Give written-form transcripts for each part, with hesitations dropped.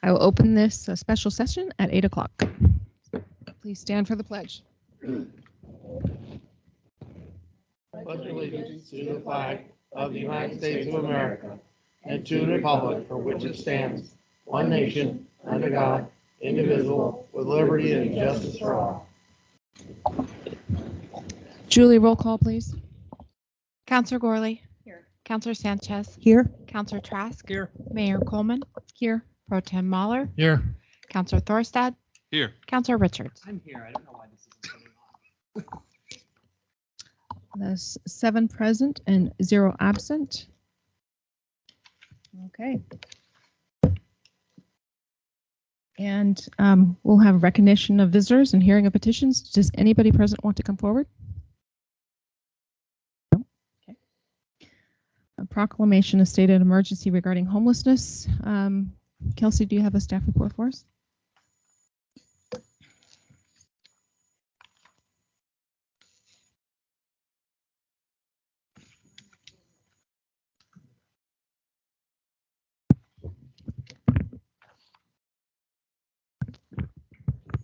I will open this special session at 8 o'clock. Please stand for the pledge. Pledge allegiance to the flag of the United States of America and to the republic for which it stands, one nation, under God, indivisible, with liberty and justice for all. Julie, roll call, please. Counselor Gorley. Here. Counselor Sanchez. Here. Counselor Trask. Here. Mayor Coleman. Here. Pro Tem Mahler. Here. Counselor Thorstad. Here. Counselor Richards. I'm here. I don't know why this isn't coming on. There's 7 present and 0 absent. Okay. And we'll have recognition of visitors and hearing of petitions. Does anybody present want to come forward? No? Okay. A proclamation of state of emergency regarding homelessness. Kelsey, do you have a staff report for us?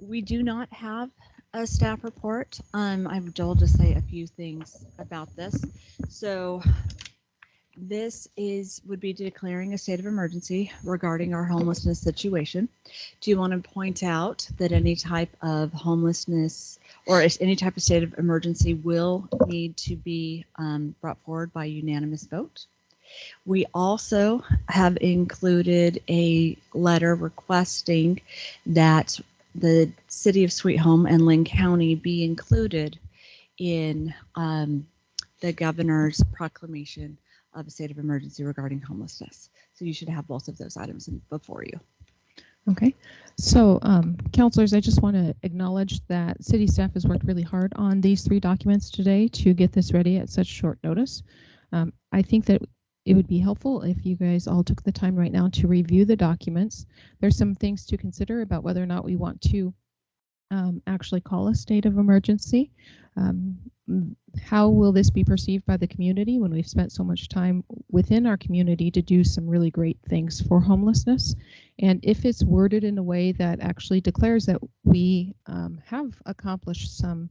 We do not have a staff report. I'll just say a few things about this. So this would be declaring a state of emergency regarding our homelessness situation. Do you want to point out that any type of homelessness or any type of state of emergency will need to be brought forward by unanimous vote? We also have included a letter requesting that the city of Sweet Home and Lynn County be included in the governor's proclamation of a state of emergency regarding homelessness. So you should have both of those items before you. Okay, so counselors, I just want to acknowledge that city staff has worked really hard on these 3 documents today to get this ready at such short notice. I think that it would be helpful if you guys all took the time right now to review the documents. There's some things to consider about whether or not we want to actually call a state of emergency. How will this be perceived by the community when we've spent so much time within our community to do some really great things for homelessness? And if it's worded in a way that actually declares that we have accomplished some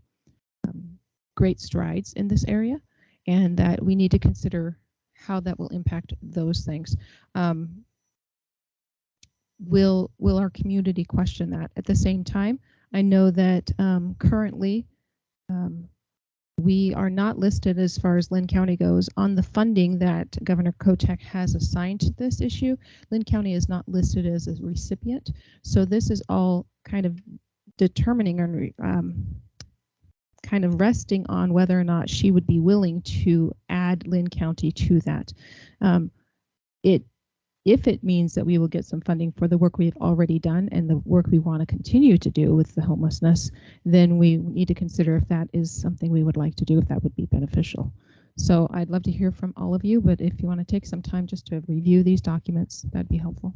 great strides in this area and that we need to consider how that will impact those things. Will our community question that? At the same time, I know that currently we are not listed as far as Lynn County goes on the funding that Governor Kotek has assigned to this issue. Lynn County is not listed as a recipient. So this is all kind of determining and kind of resting on whether or not she would be willing to add Lynn County to that. If it means that we will get some funding for the work we've already done and the work we want to continue to do with the homelessness, then we need to consider if that is something we would like to do, if that would be beneficial. So I'd love to hear from all of you, but if you want to take some time just to review these documents, that'd be helpful.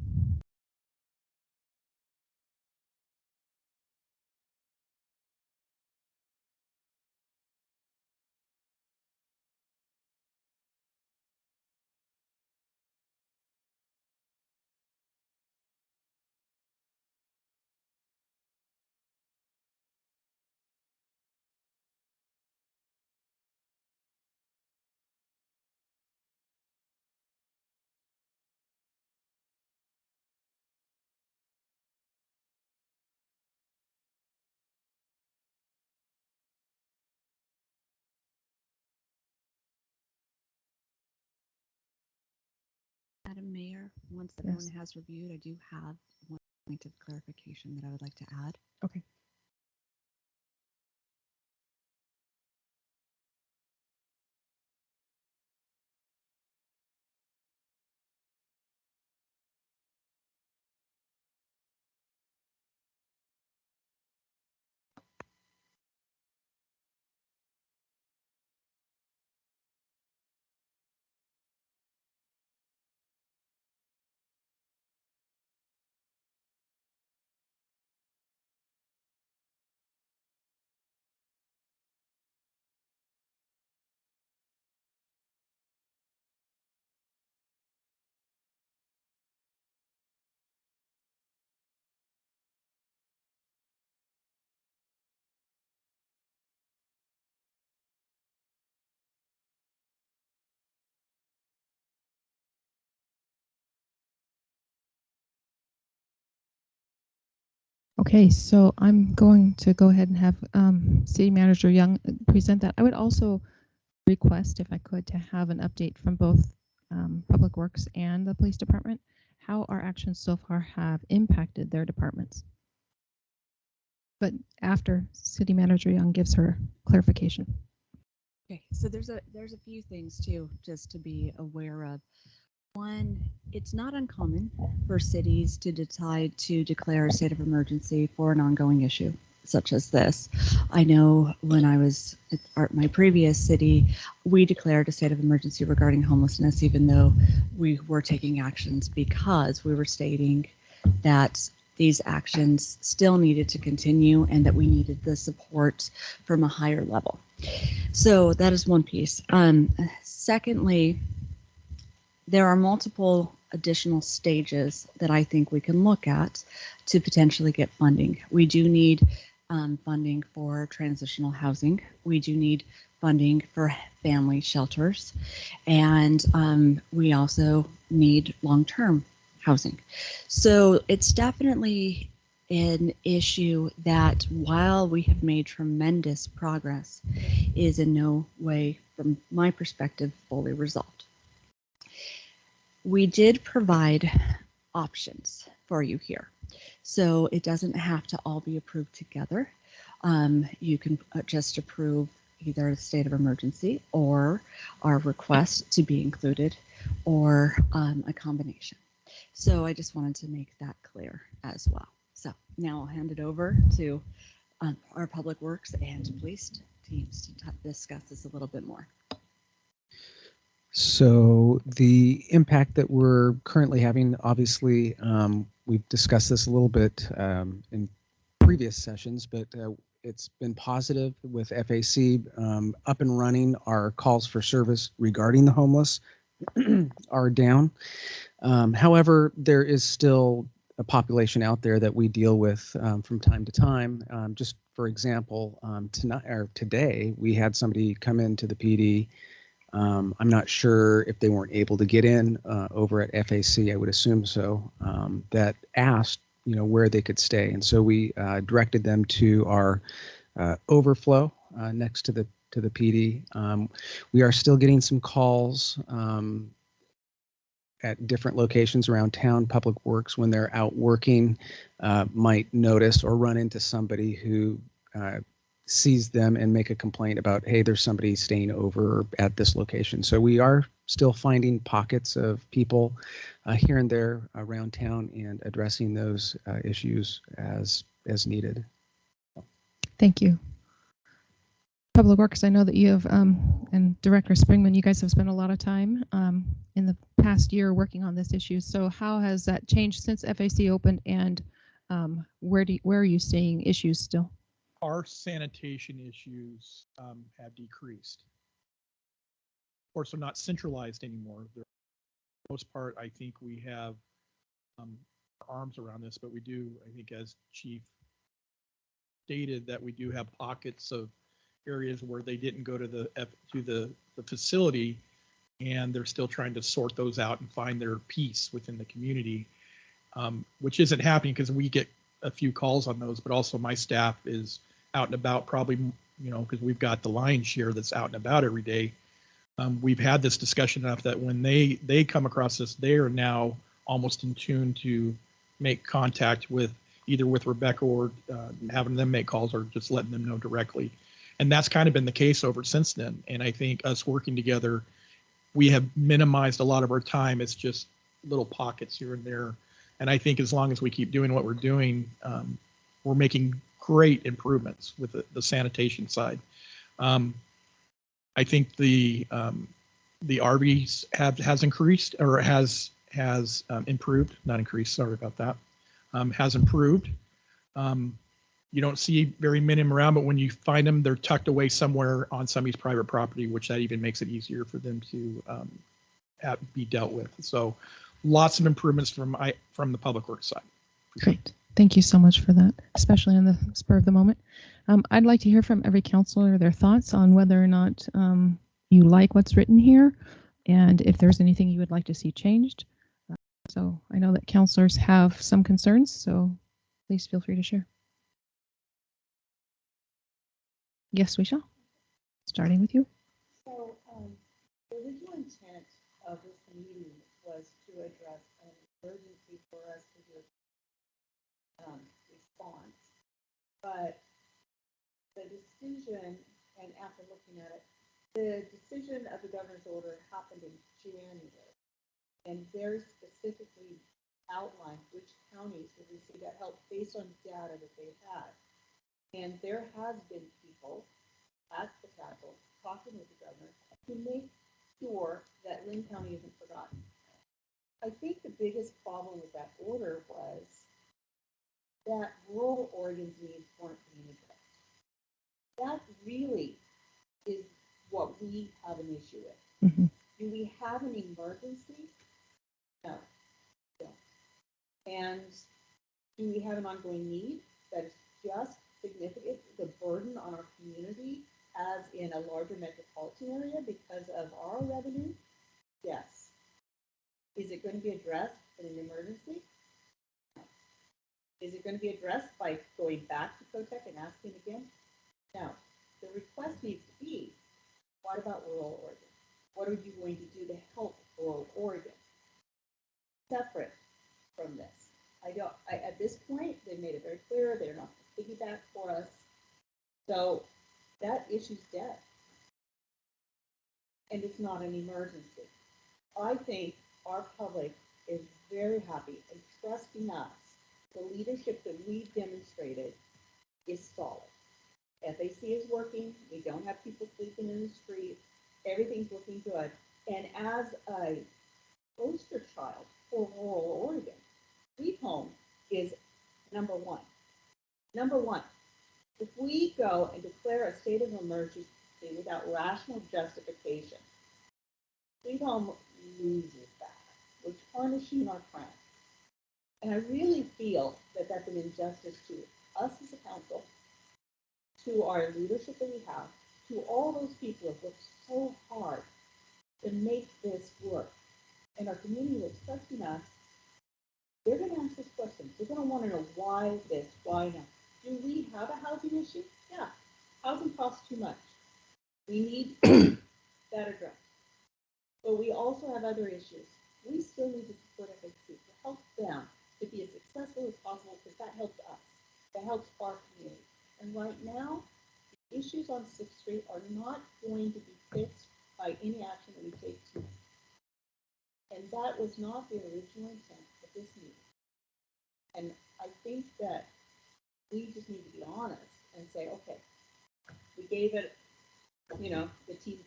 Madam Mayor, once Yes. everyone has reviewed, I do have one point of clarification that I would like to add. Okay. Okay, so I'm going to go ahead and have City Manager Young present that. I would also request, if I could, to have an update from both Public Works and the Police Department, how our actions so far have impacted their departments. But after City Manager Young gives her clarification. Okay, so there's a few things too, just to be aware of. One, it's not uncommon for cities to decide to declare a state of emergency for an ongoing issue such as this. I know when I was at my previous city, we declared a state of emergency regarding homelessness, even though we were taking actions because we were stating that these actions still needed to continue and that we needed the support from a higher level. So that is one piece. Secondly, there are multiple additional stages that I think we can look at to potentially get funding. We do need funding for transitional housing. We do need funding for family shelters. And we also need long-term housing. So it's definitely an issue that, while we have made tremendous progress, is in no way, from my perspective, fully resolved. We did provide options for you here. So it doesn't have to all be approved together. You can just approve either the state of emergency or our request to be included, or a combination. So I just wanted to make that clear as well. So now I'll hand it over to our Public Works and Police teams to discuss this a little bit more. So the impact that we're currently having, obviously, we've discussed this a little bit in previous sessions, but it's been positive with FAC up and running. Our calls for service regarding the homeless are down. However, there is still a population out there that we deal with from time to time. Just for example, tonight or today, we had somebody come into the PD. I'm not sure if they weren't able to get in over at FAC. I would assume so. That asked, where they could stay, and so we directed them to our overflow next to the PD. We are still getting some calls at different locations around town. Public Works, when they're out working, might notice or run into somebody who sees them and make a complaint about, hey, there's somebody staying over at this location. So we are still finding pockets of people here and there around town and addressing those issues as needed. Thank you. Public Works, I know that you have, and Director Springman, you guys have spent a lot of time in the past year working on this issue. So how has that changed since FAC opened, and where are you seeing issues still? Our sanitation issues have decreased. Of course, they're not centralized anymore. For the most part, I think we have arms around this, but we do, I think, as Chief stated, that we do have pockets of areas where they didn't go to the facility, and they're still trying to sort those out and find their peace within the community, which isn't happening because we get a few calls on those, but also my staff is out and about, probably, because we've got the lion's share that's out and about every day. We've had this discussion enough that when they come across this, they are now almost in tune to make contact with either with Rebecca or having them make calls or just letting them know directly. And that's kind of been the case over since then. And I think us working together, we have minimized a lot of our time. It's just little pockets here and there. And I think as long as we keep doing what we're doing, we're making great improvements with the sanitation side. I think the RVs has increased, or has improved, not increased, sorry about that, has improved. You don't see very many of them around, but when you find them, they're tucked away somewhere on somebody's private property, which that even makes it easier for them to be dealt with. So lots of improvements from the Public Works side. Great. Thank you so much for that, especially on the spur of the moment. I'd like to hear from every counselor their thoughts on whether or not you like what's written here, and if there's anything you would like to see changed. So I know that counselors have some concerns, so Please feel free to share. Yes, we shall. Starting with you. So, the original intent of this meeting was to address an emergency for us to do response. But the decision, and after looking at it, the decision of the governor's order happened in January. And very specifically outlined which counties would receive that help based on data that they had. And there has been people at the Capitol talking with the governor to make sure that Lynn County isn't forgotten. I think the biggest problem with that order was that rural Oregon's needs weren't being addressed. That really is what we have an issue with. Mhm. Do we have an emergency? No. No. And do we have an ongoing need that is just significant, the burden on our community as in a larger metropolitan area because of our revenue? Yes. Is it going to be addressed in an emergency? No. Is it going to be addressed by going back to COTEC and asking again? No. The request needs to be, what about rural Oregon? What are you going to do to help rural Oregon? Separate from this. At this point, they made it very clear they're not going to piggyback for us. So that issue's dead. And it's not an emergency. I think our public is very happy and trusting us. The leadership that we've demonstrated is solid. FAC is working. We don't have people sleeping in the street. Everything's looking good. And as a poster child for rural Oregon, Sweet Home is number one. Number one. If we go and declare a state of emergency without rational justification, Sweet Home loses that. We're tarnishing our crown. And I really feel that that's an injustice to us as a council, to our leadership that we have, to all those people who have worked so hard to make this work. And our community that's trusting us, they're going to ask us questions. They're going to want to know why this, why not. Do we have a housing issue? Yeah. Housing costs too much. We need that addressed. But we also have other issues. We still need to support FAC to help them to be as successful as possible because that helps us. That helps our community. And right now, the issues on 6th Street are not going to be fixed by any action that we take tonight. And that was not the original intent of this meeting. And I think that we just need to be honest and say, okay, we gave it, the team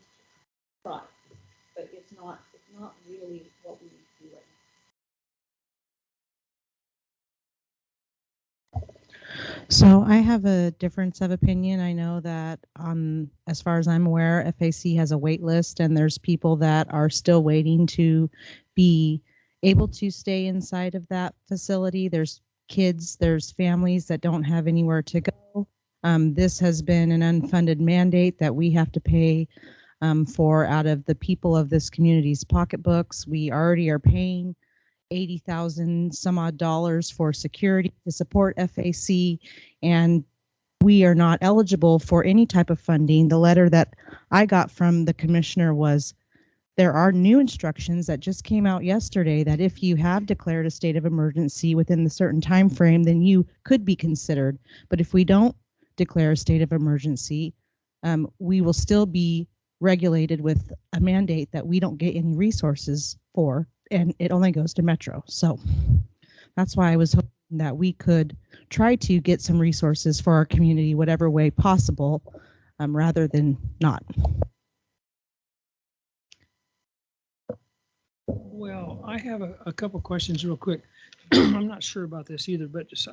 try, but it's not really what we need to do right now. So I have a difference of opinion. I know that as far as I'm aware, FAC has a wait list and there's people that are still waiting to be able to stay inside of that facility. There's kids, there's families that don't have anywhere to go. This has been an unfunded mandate that we have to pay for out of the people of this community's pocketbooks. We already are paying $80,000 some odd dollars for security to support FAC, and we are not eligible for any type of funding. The letter that I got from the commissioner was there are new instructions that just came out yesterday that if you have declared a state of emergency within the certain time frame, then you could be considered. But if we don't declare a state of emergency, we will still be regulated with a mandate that we don't get any resources for, and it only goes to Metro. So that's why I was hoping that we could try to get some resources for our community, whatever way possible, rather than not. Well, I have a couple questions real quick. I'm not sure about this either, but just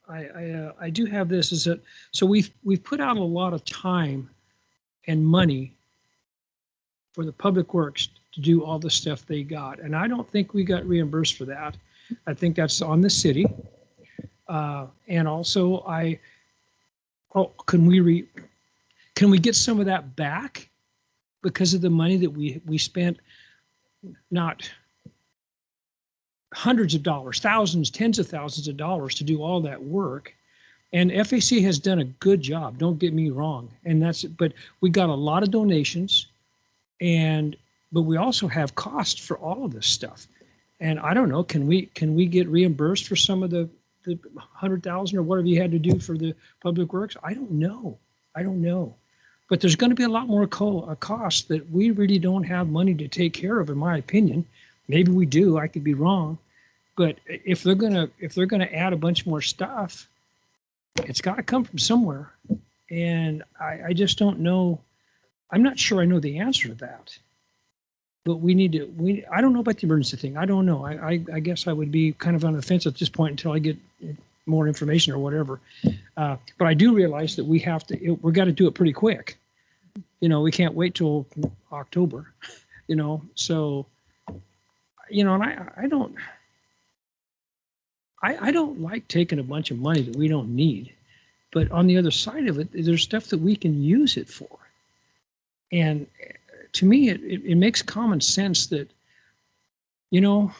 I do have this. Is that so? We've put out a lot of time and money for the public works to do all the stuff they got, and I don't think we got reimbursed for that. I think that's on the city. And also, can we get some of that back because of the money that we spent? Not hundreds of dollars, thousands, tens of thousands of dollars to do all that work. And FAC has done a good job. Don't get me wrong. But we got a lot of donations, but we also have costs for all of this stuff. And I don't know, can we get reimbursed for some of the 100,000 or whatever you had to do for the public works? I don't know. But there's going to be a lot more a cost that we really don't have money to take care of, in my opinion. Maybe we do. I could be wrong. But if they're gonna add a bunch more stuff, it's got to come from somewhere. And I just don't know. I'm not sure I know the answer to that. But I don't know about the emergency thing. I don't know. I guess I would be kind of on the fence at this point until I get more information or whatever. But I do realize that we've got to do it pretty quick. We can't wait till October, so, and I don't like taking a bunch of money that we don't need, but on the other side of it, there's stuff that we can use it for. And to me, it makes common sense that, a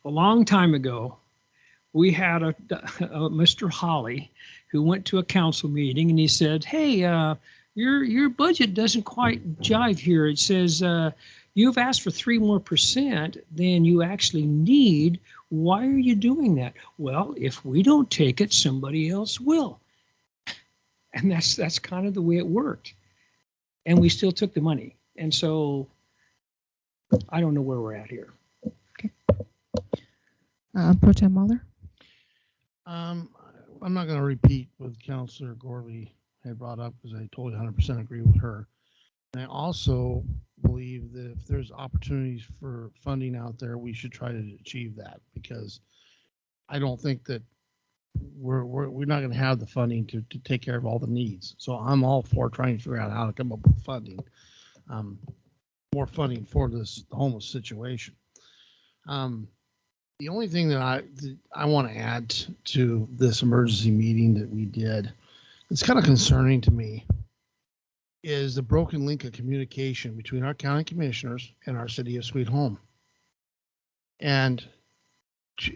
long time ago, we had a Mr. Holly who went to a council meeting and he said, hey, your budget doesn't quite jive here. It says you've asked for 3% more than you actually need. Why are you doing that? Well, if we don't take it, somebody else will. And that's kind of the way it worked. And we still took the money. And so I don't know where we're at here. Okay. Pro Tem Mahler? I'm not going to repeat what Councilor Gorley had brought up because I totally 100% agree with her. And I also believe that if there's opportunities for funding out there, we should try to achieve that, because I don't think that we're not going to have the funding to take care of all the needs. So I'm all for trying to figure out how to come up with funding, more funding for the homeless situation. The only thing that I want to add to this emergency meeting that we did, it's kind of concerning to me, is the broken link of communication between our county commissioners and our city of Sweet Home. And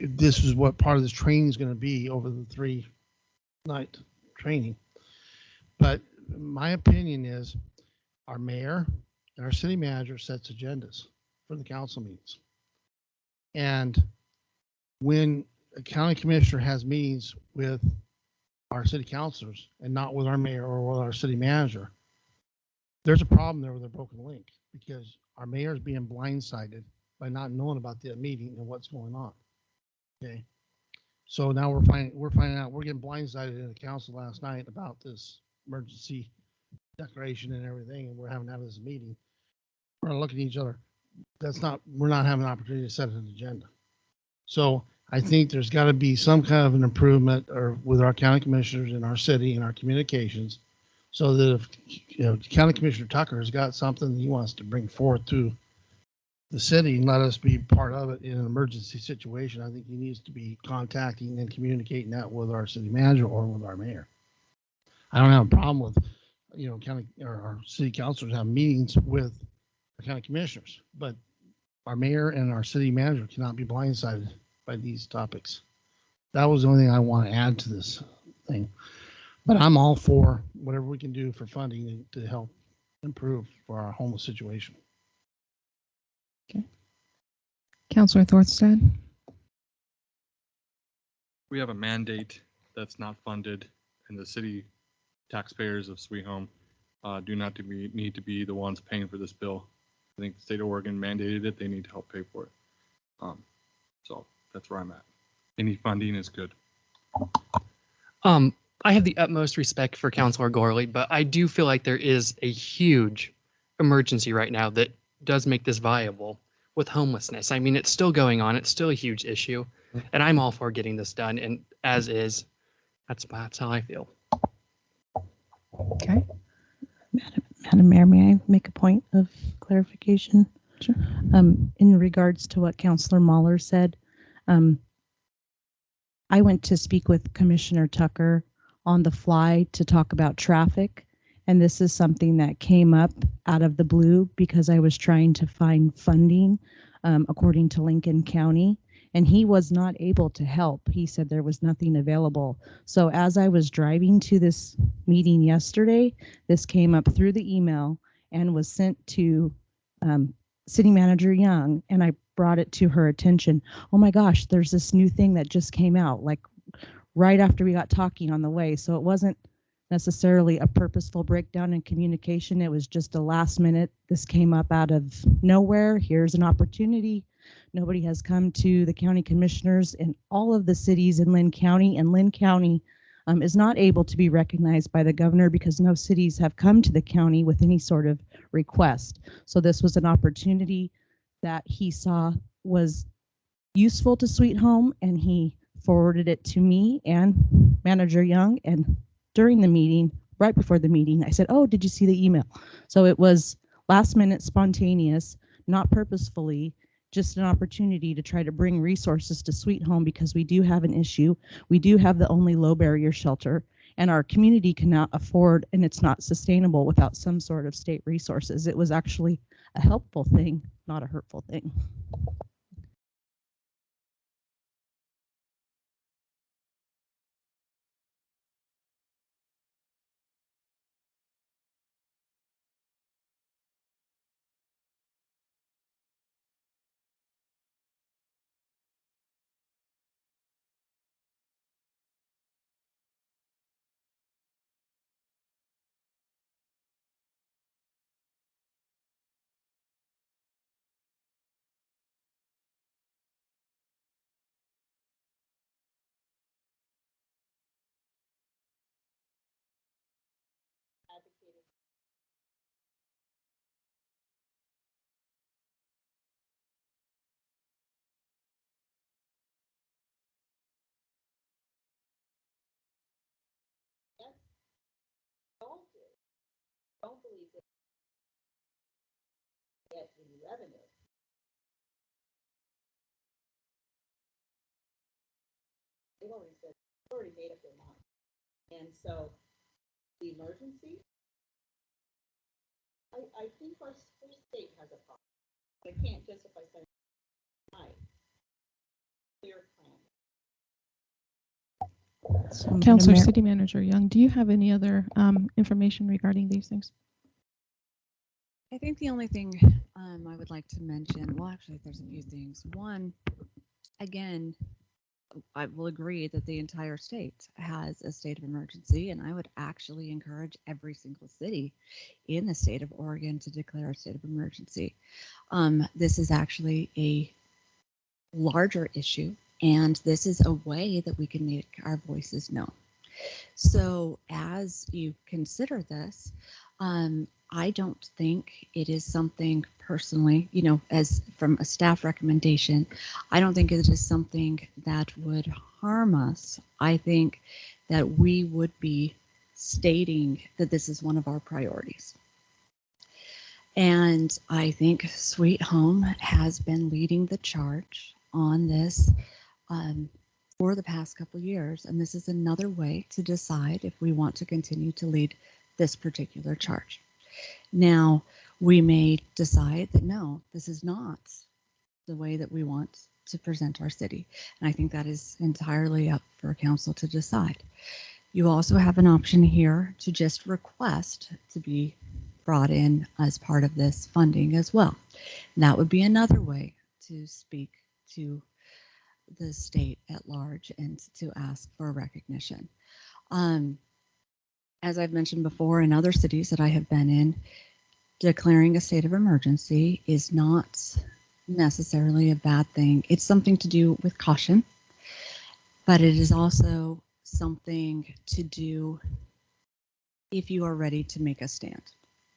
this is what part of this training is going to be over the 3-night training. But my opinion is our mayor and our city manager sets agendas for the council meetings. And when a county commissioner has meetings with our city councilors and not with our mayor or with our city manager, there's a problem there with a broken link, because our mayor is being blindsided by not knowing about the meeting and what's going on. Okay. So now we're finding out we're getting blindsided in the council last night about this emergency declaration and everything, and we're having to have this meeting. We're gonna look at each other. We're not having an opportunity to set an agenda. So I think there's got to be some kind of an improvement with our county commissioners in our city and our communications, so that if County Commissioner Tucker has got something he wants to bring forth to the city and let us be part of it in an emergency situation, I think he needs to be contacting and communicating that with our city manager or with our mayor. I don't have a problem with, county or our city councilors have meetings with the county commissioners, but our mayor and our city manager cannot be blindsided by these topics. That was the only thing I want to add to this thing. But I'm all for whatever we can do for funding to help improve for our homeless situation. Okay. Councilor Thorstad? We have a mandate that's not funded, and the city taxpayers of Sweet Home do not need to be the ones paying for this bill. I think the state of Oregon mandated it. They need to help pay for it. So that's where I'm at. Any funding is good. I have the utmost respect for Councilor Gorley, but I do feel like there is a huge emergency right now that does make this viable with homelessness. I mean, it's still going on. It's still a huge issue, and I'm all for getting this done. And as is, that's how I feel. Okay. Madam Mayor, may I make a point of clarification? Sure. In regards to what Councilor Mahler said, I went to speak with Commissioner Tucker on the fly to talk about traffic, and this is something that came up out of the blue because I was trying to find funding according to Lincoln County, and he was not able to help. He said there was nothing available. So as I was driving to this meeting yesterday, this came up through the email and was sent to City Manager Young, and I brought it to her attention. Oh my gosh, there's this new thing that just came out, like right after we got talking on the way. So it wasn't necessarily a purposeful breakdown in communication. It was just a last minute, this came up out of nowhere. Here's an opportunity. Nobody has come to the county commissioners in all of the cities in Lynn County, and Lynn County is not able to be recognized by the governor because no cities have come to the county with any sort of request. So this was an opportunity that he saw was useful to Sweet Home, and he forwarded it to me and Manager Young. And during the meeting, right before the meeting, I said, oh, did you see the email? So it was last minute, spontaneous, not purposefully, just an opportunity to try to bring resources to Sweet Home because we do have an issue. We do have the only low barrier shelter, and our community cannot afford, and it's not sustainable without some sort of state resources. It was actually a helpful thing, not a hurtful thing. Don't believe that get any revenue. They've already said, they've already made up their mind. And so the emergency, I think our state has a problem. I can't justify saying, right, clear plan. So Madam Counselor Mayor- City Manager Young, do you have any other information regarding these things? I think the only thing I would like to mention, well, actually, there's a few things. One, again, I will agree that the entire state has a state of emergency, and I would actually encourage every single city in the state of Oregon to declare a state of emergency. This is actually a larger issue, and this is a way that we can make our voices known. So as you consider this, I don't think it is something personally, as from a staff recommendation, I don't think it is something that would harm us. I think that we would be stating that this is one of our priorities. And I think Sweet Home has been leading the charge on this for the past couple of years. And this is another way to decide if we want to continue to lead this particular charge. Now, we may decide that no, this is not the way that we want to present our city. And I think that is entirely up for council to decide. You also have an option here to just request to be brought in as part of this funding as well. And that would be another way to speak to the state at large and to ask for recognition. As I've mentioned before, in other cities that I have been in, declaring a state of emergency is not necessarily a bad thing. It's something to do with caution, but it is also something to do if you are ready to make a stand.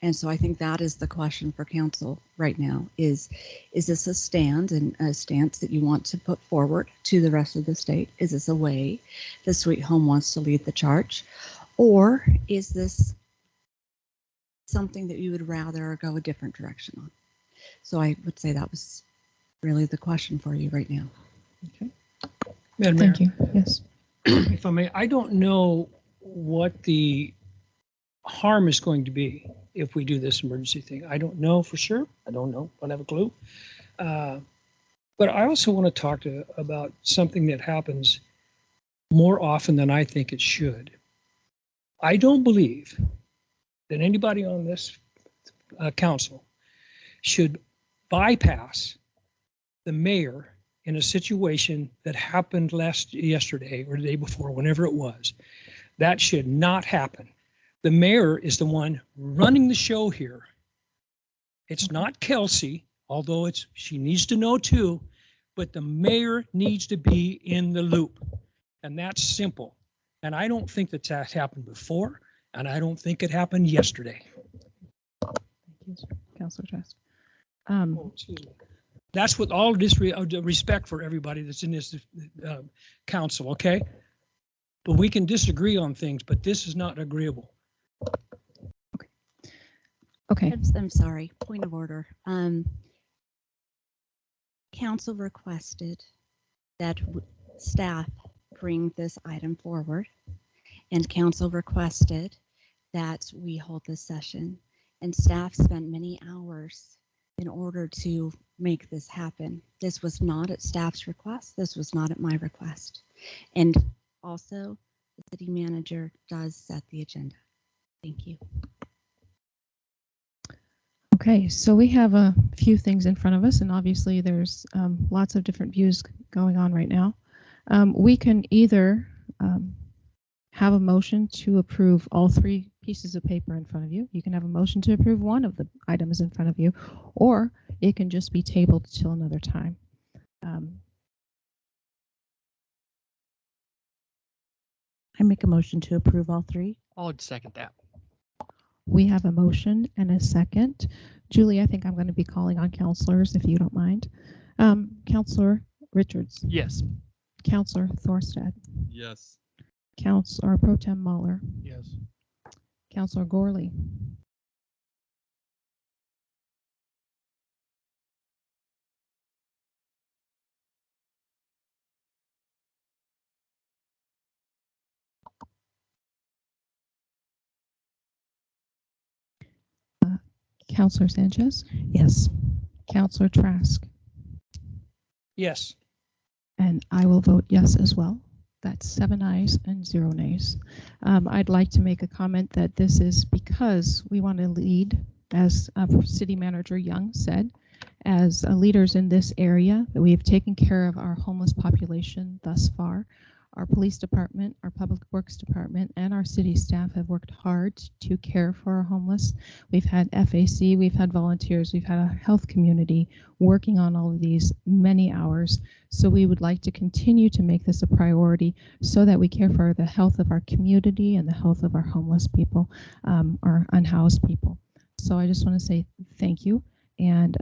And so I think that is the question for council right now is this a stand and a stance that you want to put forward to the rest of the state? Is this a way that Sweet Home wants to lead the charge? Or is this something that you would rather go a different direction on? So I would say that was really the question for you right now. Okay. Madam Mayor, Thank you. Yes. if I may, I don't know what the harm is going to be if we do this emergency thing. I don't know for sure. I don't know. Don't have a clue. But I also want to talk about something that happens more often than I think it should. I don't believe that anybody on this council should bypass the mayor in a situation that happened yesterday or the day before, whenever it was. That should not happen. The mayor is the one running the show here. It's not Kelsey, although she needs to know too, but the mayor needs to be in the loop. And that's simple. And I don't think that happened before, and I don't think it happened yesterday. Thank you, Councilor Trask. Oh, excuse me. That's with all respect for everybody that's in this council, okay? But we can disagree on things, but this is not agreeable. Okay, I'm sorry, point of order. Council requested that staff bring this item forward, and council requested that we hold this session, and staff spent many hours in order to make this happen. This was not at staff's request. This was not at my request. And also, the city manager does set the agenda. Thank you. okay, so we have a few things in front of us, and obviously there's lots of different views going on right now. We can either have a motion to approve all three pieces of paper in front of you. You can have a motion to approve one of the items in front of you, or it can just be tabled till another time. I make a motion to approve all three. I'll second that. We have a motion and a second. Julie, I think I'm going to be calling on counselors if you don't mind. Counselor Richards, Yes. Counselor Thorstad, Yes. Counselor Pro Tem Mahler, Yes. Counselor Gorley, Counselor Sanchez, Yes. Counselor Trask, Yes. and I will vote yes as well. That's 7 ayes and 0 nays. I'd like to make a comment that this is because we want to lead, as City Manager Young said, as leaders in this area, that we have taken care of our homeless population thus far. Our police department, our public works department, and our city staff have worked hard to care for our homeless. We've had FAC, we've had volunteers, we've had a health community working on all of these many hours. So we would like to continue to make this a priority so that we care for the health of our community and the health of our homeless people, our unhoused people. So I just want to say thank you. And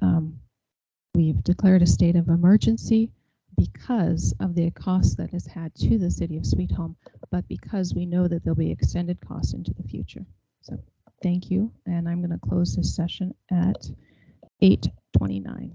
we've declared a state of emergency because of the cost that has had to the city of Sweet Home, but because we know that there'll be extended costs into the future. So thank you. And I'm going to close this session at 8:29.